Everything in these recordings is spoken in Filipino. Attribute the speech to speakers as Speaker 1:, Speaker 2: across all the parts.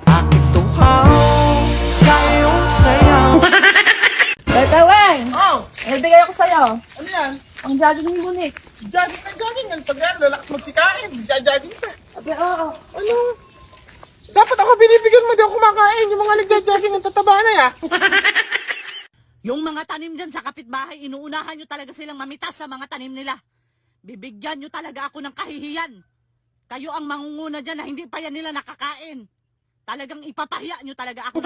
Speaker 1: Bakit tuhaw sa iyong sayaw?
Speaker 2: Tatawang!
Speaker 3: Oh,
Speaker 2: May bigay ako sa'yo.
Speaker 3: ano yan?
Speaker 2: Ang jogging ni Bunik.
Speaker 3: Jogging na jogging. Ang pag yan, lalakas magsikain. Jogging ka.
Speaker 2: Sabi, oo.
Speaker 3: Ano? Dapat ako binibigyan mo, di ako kumakain. Yung mga nagja-jogging ng tataba na ya.
Speaker 4: Yung mga tanim dyan sa kapitbahay, inuunahan nyo talaga silang mamitas sa mga tanim nila. Bibigyan nyo talaga ako ng kahihiyan. Kayo ang mangunguna dyan na hindi pa yan nila nakakain. Talagang ipapahiya nyo talaga ako.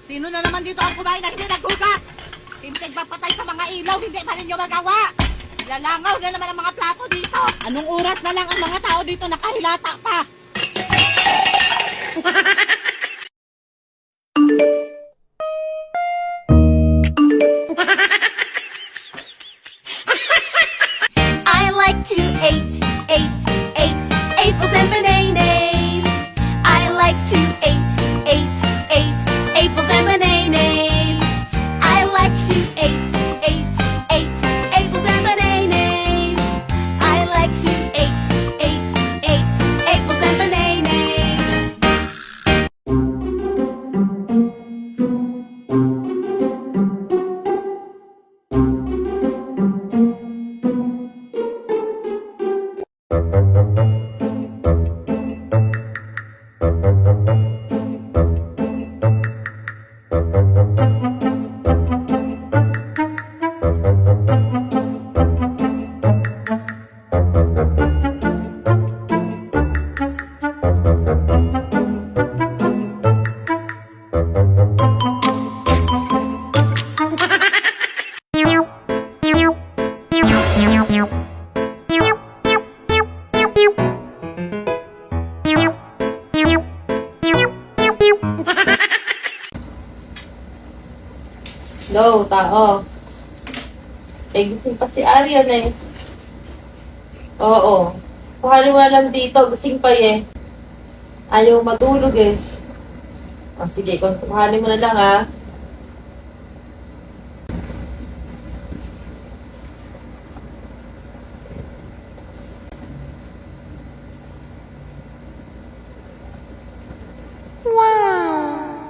Speaker 4: Sino na naman dito ang kumain na hindi naghugas? Simpleng papatay sa mga ilaw, hindi pa ninyo magawa. Lalangaw na naman ang mga plato dito. Anong oras na lang ang mga tao dito nakahilata pa?
Speaker 5: I like to eat apples and bananas. I like to eat apples and bananas. I like to eat apples and bananas. I like to eat apples and bananas.
Speaker 6: Go, tao. Eh, gising pa si Arian eh. Oo. Kuhanin mo na lang dito. Gising pa eh. Ayaw matulog eh. O, sige. Kuhanin mo na lang ha.
Speaker 5: Wow.